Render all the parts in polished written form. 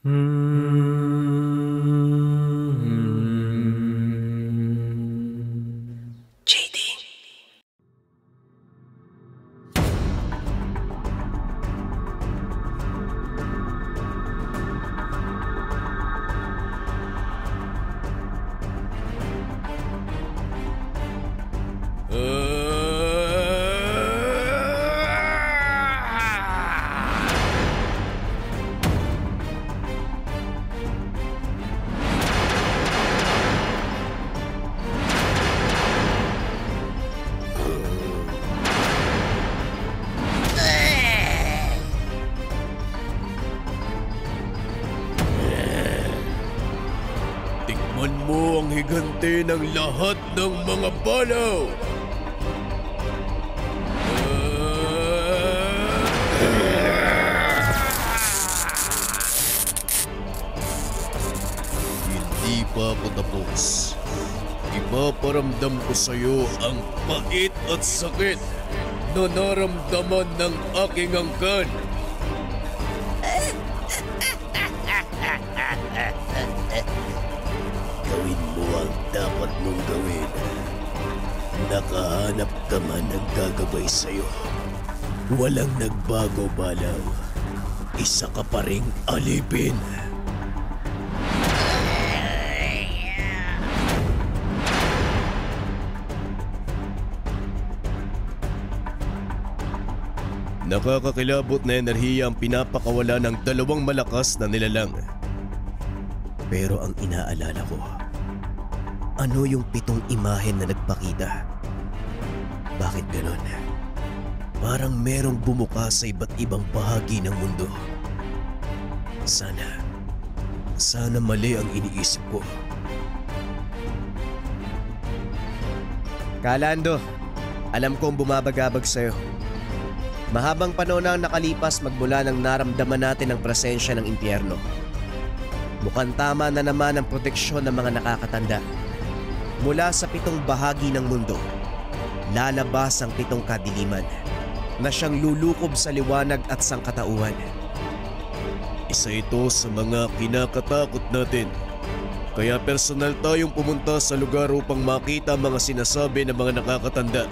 JD. Tikman mo ang higante ng lahat ng mga balaw! Hindi pa ako tapos. Ipaparamdam ko sa'yo ang pait at sakit na naramdaman ng aking angkan. Gawin mo ang dapat mong gawin. Nakahanap ka man ng gagabay sa'yo. Walang nagbago, balaw. Isa ka pa ring alipin. Nakakakilabot na enerhiya ang pinapakawala ng dalawang malakas na nilalang. Pero ang inaalala ko, ano yung 7 imahen na nagpakita? Bakit ganon? Parang merong bumuka sa iba't ibang bahagi ng mundo. Sana mali ang iniisip ko. Kalando, alam kong bumabagabag sa'yo. Mahabang panahon na ang nakalipas magmula nang naramdaman natin ang presensya ng impyerno. Mukhang tama na naman ang proteksyon ng mga nakakatanda. Mula sa 7 bahagi ng mundo, lalabas ang 7 kadiliman na siyang lulukob sa liwanag at sangkatauhan. Isa ito sa mga kinakatakot natin. Kaya personal tayong pumunta sa lugar upang makita ang mga sinasabi ng mga nakakatanda.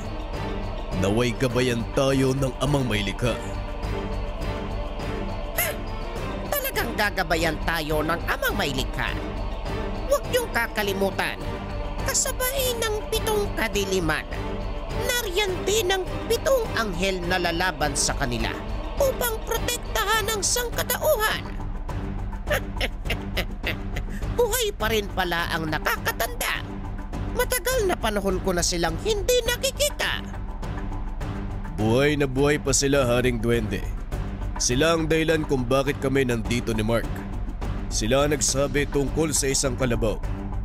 Naway gabayan tayo ng amang may likha. Talagang gagabayan tayo ng amang may likha. Huwag niyong kakalimutan, kasabay ng 7 kadiliman, nariyan din ang 7 anghel na lalaban sa kanila upang protektahan ang sangkatauhan. Buhay pa rin pala ang nakakatanda. Matagal na panahon ko na silang hindi nakikita. Buhay na buhay pa sila, Haring Duwende. Sila ang dahilan kung bakit kami nandito ni Mark. Sila ang nagsabi tungkol sa isang kalabaw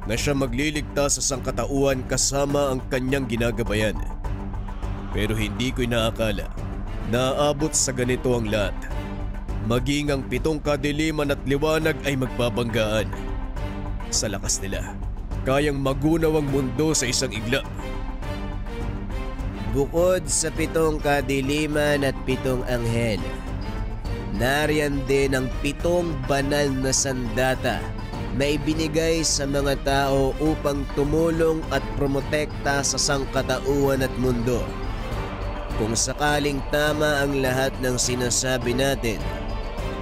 na siya magliligtas sa sangkatauhan kasama ang kanyang ginagabayan. Pero hindi ko inaakala na aabot sa ganito ang lahat. Maging ang 7 kadiliman at liwanag ay magbabanggaan. Sa lakas nila, kayang magunaw ang mundo sa isang iglap. Bukod sa 7 kadiliman at 7 anghel, nariyan din ang 7 banal na sandata na ibinigay sa mga tao upang tumulong at promotekta sa sangkatauhan at mundo. Kung sakaling tama ang lahat ng sinasabi natin,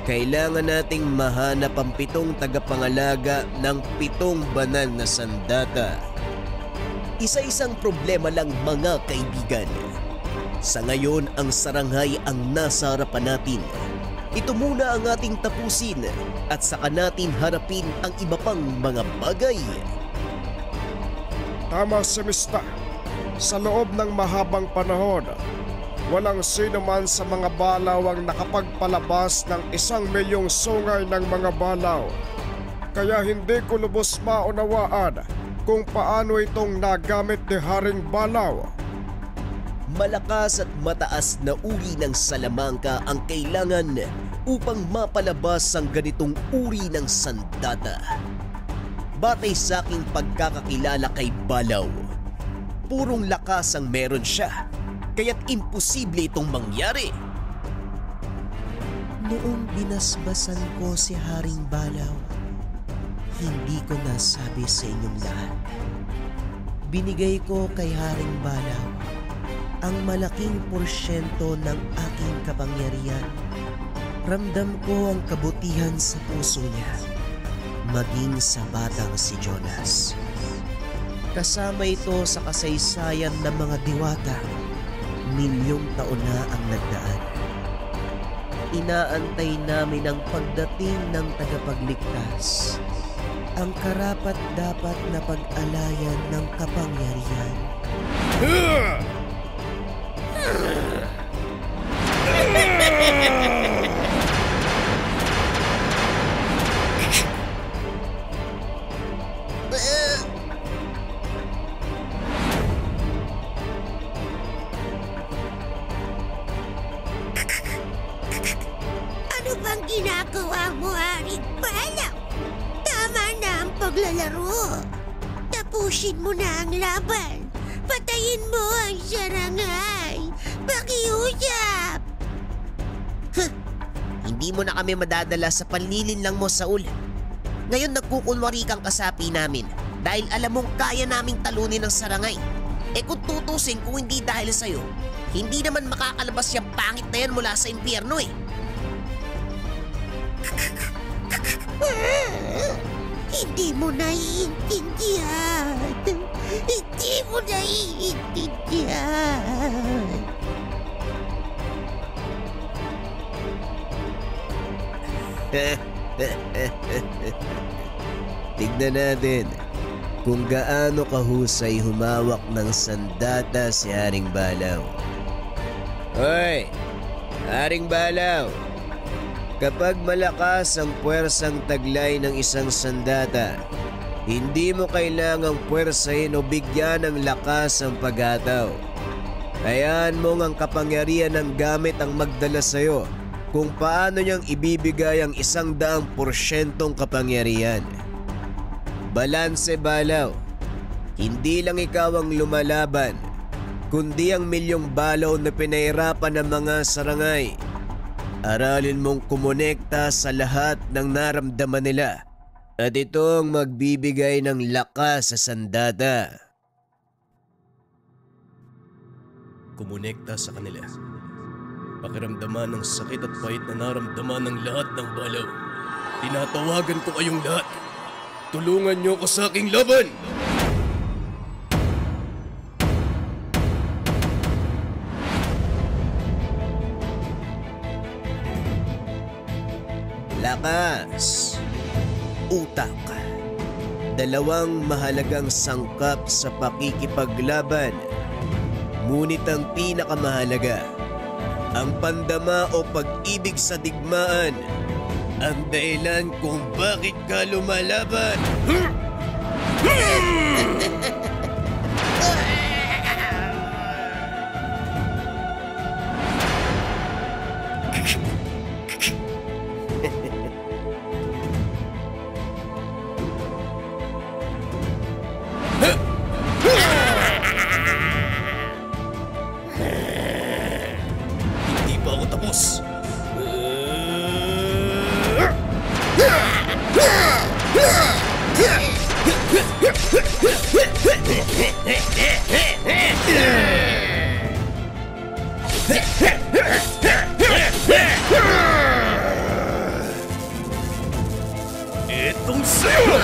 kailangan nating mahanap ang 7 tagapangalaga ng 7 banal na sandata. Isa-isang problema lang, mga kaibigan. Sa ngayon, ang saranghay ang nasa harapan natin. Ito muna ang ating tapusin at saka natin harapin ang iba pang mga bagay. Tama si Mista. Sa loob ng mahabang panahon, walang sino man sa mga balaw ang nakapagpalabas ng 1,000,000 sungay ng mga balaw. Kaya hindi ko lubos maunawaan kung paano itong nagamit ni Haring Balaw. Malakas at mataas na uri ng salamangka ang kailangan upang mapalabas ang ganitong uri ng sandata. Batay sa aking pagkakakilala kay Balaw, purong lakas ang meron siya, kaya't imposible itong mangyari. Noong binasbasan ko si Haring Balaw, hindi ko nasabi sa inyong lahat. Binigay ko kay Haring Balaw ang malaking porsyento ng aking kapangyarihan. Ramdam ko ang kabutihan sa puso niya, maging sa batang si Jonas. Kasama ito sa kasaysayan ng mga diwata. Milyong taon na ang nagdaan. Inaantay namin ang pagdating ng tagapagligtas, ang karapat-dapat na pag-alayan ng kapangyarihan. Ano bang ginagawa mo, Haring Balaw? Tama na ang paglalaro. Tapusin mo na ang laban. Patayin mo ang sarangay. Pakiusap! Hindi mo na kami madadala sa panlilinlang mo, Saul. Ngayon nagkukunwari kang kasapi namin dahil alam mong kaya naming talunin ang sarangay. Eh kung tutusin kung hindi dahil sa'yo, hindi naman makakalabas yung pangit na yan mula sa impyerno eh. Hindi mo naiintindihan. Hindi mo naiintindihan. Tignan natin kung gaano kahusay humawak ng sandata si Haring Balaw. Hoy! Haring Balaw! Kapag malakas ang puwersang taglay ng isang sandata, hindi mo kailangang puwersahin o bigyan ng lakas ang paghataw. Hayaan mong ang kapangyarihan ng gamit ang magdala sa'yo kung paano niyang ibibigay ang 100% kapangyarihan. Balanse, Balaw. Hindi lang ikaw ang lumalaban, kundi ang milyong balaw na pinahirapan ng mga sarangay. Aralin mong kumonekta sa lahat ng naramdaman nila at itong magbibigay ng lakas sa sandata. Kumonekta sa kanila. Pakiramdaman ng sakit at pait na naramdaman ng lahat ng balaw. Tinatawagan ko kayong lahat. Tulungan niyo ko sa aking laban! Lakas, utak, dalawang mahalagang sangkap sa pakikipaglaban. Ngunit ang pinakamahalaga, ang pandama o pag-ibig sa digmaan, ang dahilan kung bakit ka lumalaban. Hindi pa ako tapos. Itong sa'yo!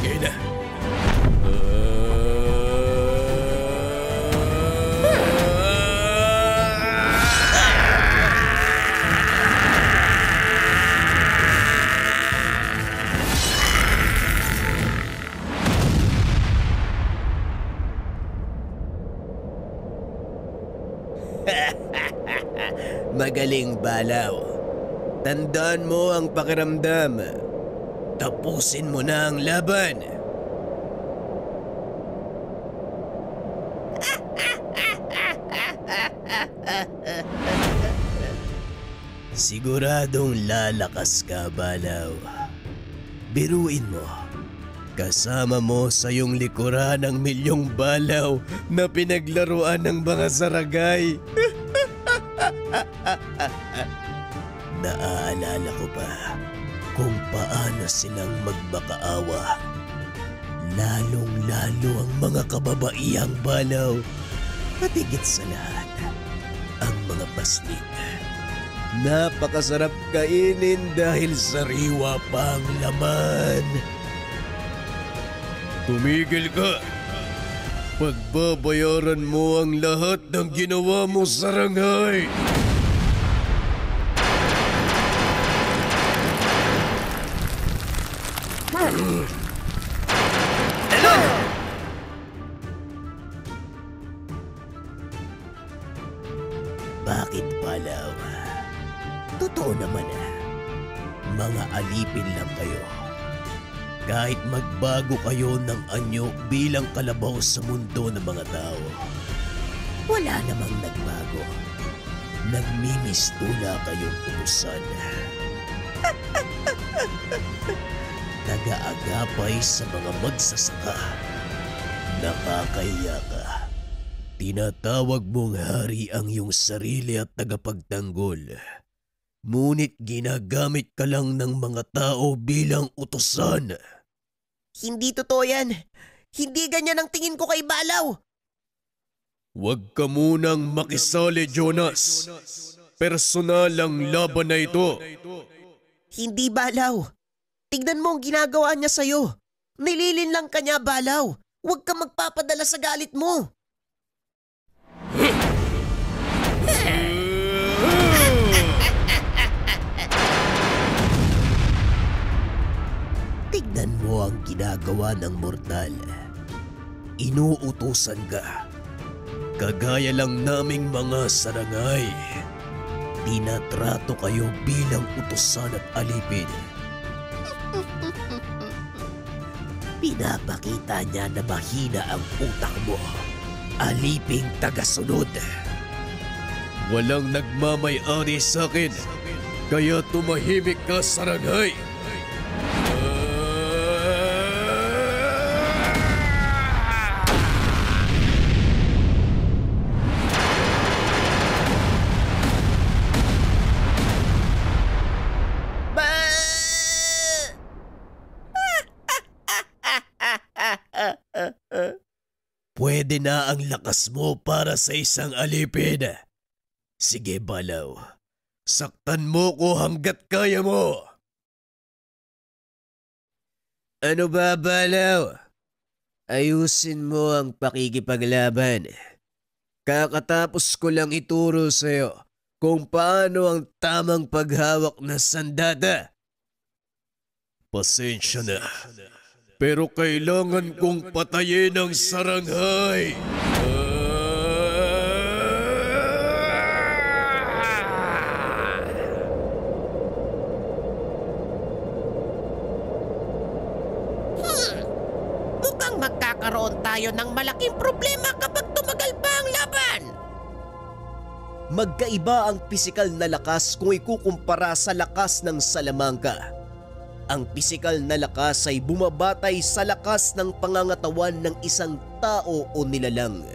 Kaya na. Magaling, Balaw. Tandaan mo ang pakiramdam. Tapusin mo na ang laban. Siguradong lalakas ka, Balaw. Biruin mo. Kasama mo sa iyong likuran ang milyong balaw na pinaglaruan ng mga saragay. Naaalala ko pa kung paano silang magmakaawa. Lalong-lalo ang mga kababaihang balaw. At higit sa lahat, ang mga pasnig. Napakasarap kainin dahil sariwa pa ang laman. Tumigil ka! Pagbabayaran mo ang lahat ng ginawa mo, Saranghay! Bakit, Balaw? Totoo naman mga alipin lang kayo. Kahit magbago kayo ng anyo bilang kalabaw sa mundo ng mga tao, wala namang nagbago. Nagmimistula kayong utusan. Nag-aagapay sa mga magsasaka. Nakakahiya ka. Tinatawag mong hari ang iyong sarili at tagapagtanggol. Ngunit ginagamit ka lang ng mga tao bilang utusan. Hindi totoo yan. Hindi ganyan ang tingin ko kay Balaw. Huwag ka munang makisali, Jonas. Personal ang laban na ito. Hindi, Balaw. Tignan mo ang ginagawa niya sa'yo. Nililin lang ka niya, Balaw. Huwag ka magpapadala sa galit mo. Tignan mo ang ginagawa ng mortal. Inuutusan ka. Kagaya lang naming mga sarangay. Tinatrato kayo bilang utusan at alipin. Pinapakita niya na mahina ang utak mo. Aliping tagasunod. Walang nagmamay-ari sa akin, kaya tumahimik ka, Saranghay. Pwede na ang lakas mo para sa isang alipin. Sige, Balaw. Saktan mo ko hanggat kaya mo. Ano ba, Balaw? Ayusin mo ang pakikipaglaban. Kakatapos ko lang ituro sa'yo kung paano ang tamang paghawak na sandata. Pasensya na. Pero kailangan kong patayin ang Saranghay. Mukhang magkakaroon tayo ng malaking problema kapag tumagal pa ang laban. Magkaiba ang pisikal na lakas kung ikukumpara sa lakas ng salamangka. Ang pisikal na lakas ay bumabatay sa lakas ng pangangatawan ng isang tao o nilalang.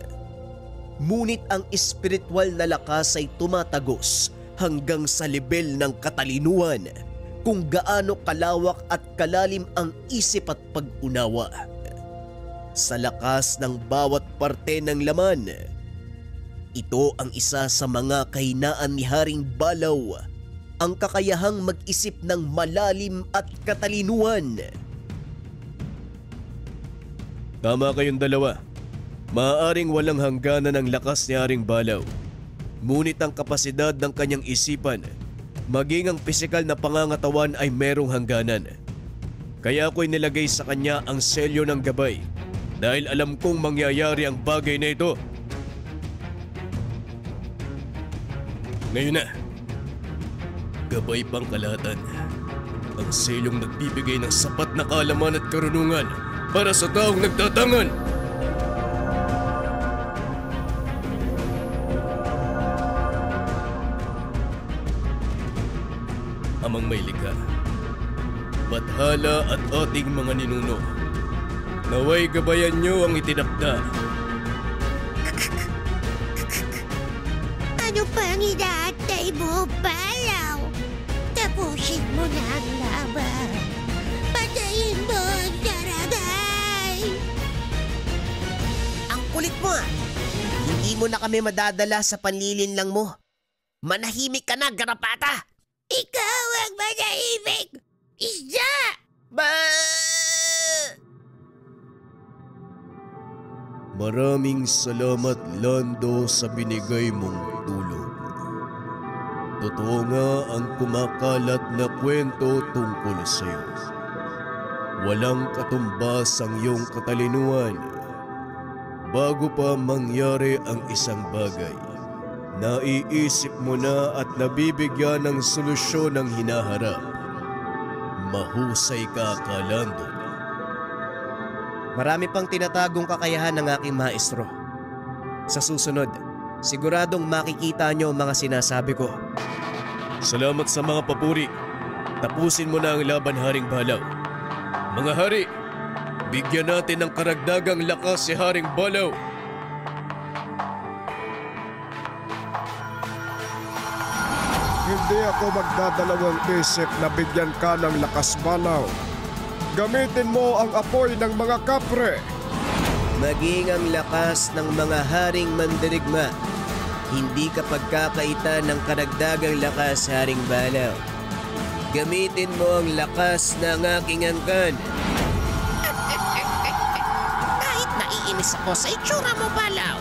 Ngunit ang espiritual na lakas ay tumatagos hanggang sa level ng katalinuhan kung gaano kalawak at kalalim ang isip at pag-unawa. Sa lakas ng bawat parte ng laman, ito ang isa sa mga kahinaan ni Haring Balaw, ang kakayahang mag-isip ng malalim at katalinuhan. Tama kayong dalawa. Maaaring walang hangganan ang lakas ni Haring Balaw. Ngunit ang kapasidad ng kanyang isipan, maging ang pisikal na pangangatawan ay merong hangganan. Kaya ako'y nilagay sa kanya ang selyo ng gabay dahil alam kong mangyayari ang bagay na ito. Ngayon na. Gabay pang kalahatan. Ang selong nagbibigay ng sapat na kaalaman at karunungan para sa taong nagtatangan. Amang may likha, bathala at ating mga ninuno, naway gabayan niyo ang itinakda. Ano pa ang inaantay mo, Balaw? Tapusin mo na ang laban. Patayin mo ang Daragay! Ang kulit mo ah. Hindi mo na kami madadala sa panlilinlang mo. Manahimik ka na, garapata! Ikaw ang manahimik! Isda! Ba! Maraming salamat, Lando, sa binigay mong tulong. Totoo nga ang kumakalat na kwento tungkol sa iyo. Walang katumbas ang iyong katalinuhan. Bago pa mangyari ang isang bagay, naiisip mo na at nabibigyan ng solusyon ang hinaharap. Mahusay ka, Lando. Marami pang tinatagong kakayahan ng aking maestro. Sa susunod, siguradong makikita nyo ang mga sinasabi ko. Salamat sa mga papuri. Tapusin mo na ang laban, Haring Balaw. Mga hari, bigyan natin ng karagdagang lakas si Haring Balaw. Hindi ako magdadalawang isip na bigyan ka ng lakas, Balaw. Gamitin mo ang apoy ng mga kapre. Maging ang lakas ng mga haring mandirigma. Hindi ka pagkakaitan ng karagdagang lakas, Haring Balaw. Gamitin mo ang lakas ng aking angkan. Kahit naiinis ako sa itsura mo, Balaw,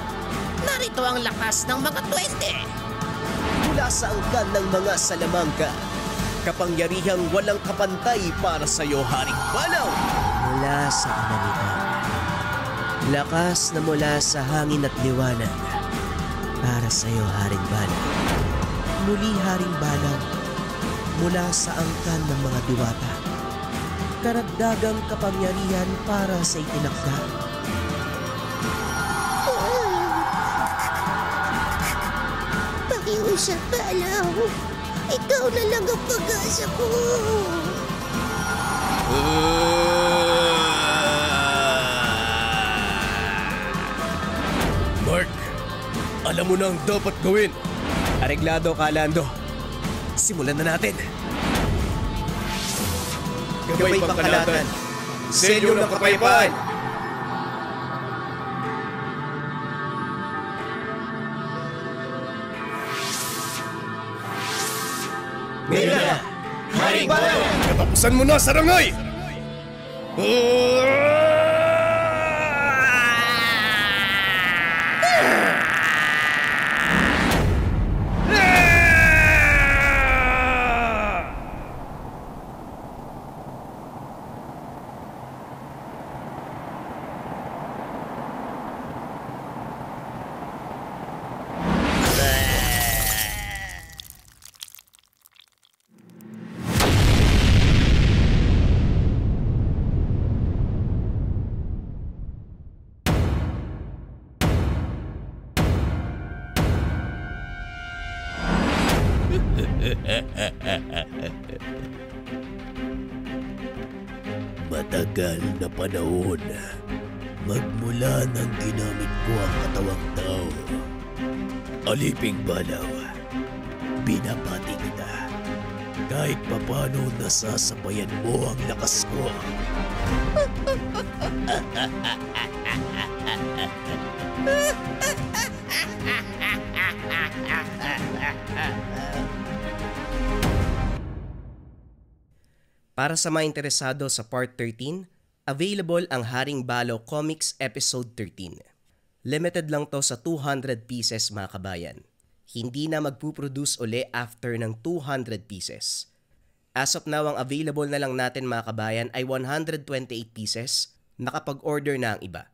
narito ang lakas ng mga duwende. Mula sa angkan ng mga salamangka, kapangyarihang walang kapantay para sa iyo, Haring Balaw. Mula sa kalangitan, lakas na mula sa hangin at liwanag para sa iyo, Haring Balaw. Muli, Haring Balaw, mula sa angkan ng mga diwata, karagdagang kapangyarihan para sa itinakda. Pakiusap, Balaw. Ikaw na lang ang pag-asa ko. Mark, alam mo na ang dapat gawin. Areglado ka, Lando. Simulan na natin. Gabay Pangkalatan, selyo ng kapayapaan. Ngayon na, Haring Balaw! Katapusan mo na, Sarangay! Matagal na panahon magmula nang ginamit ko ang katawang tao. Aliping Balaw, binabati kita. Kahit papano nasasabayan mo ang lakas ko. Para sa mga interesado sa Part 13, available ang Haring Balaw Comics Episode 13. Limited lang to sa 200 pieces, mga kabayan. Hindi na magpuproduce uli after ng 200 pieces. As of now, ang available na lang natin, mga kabayan, ay 128 pieces. Nakapag-order na ang iba.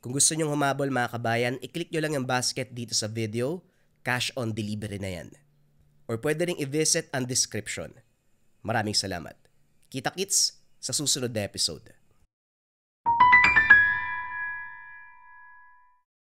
Kung gusto nyong humabol, mga kabayan, i-click nyo lang yung basket dito sa video. Cash on delivery na yan. Or pwede ring i-visit ang description. Maraming salamat. Kita-kits sa susunod na episode.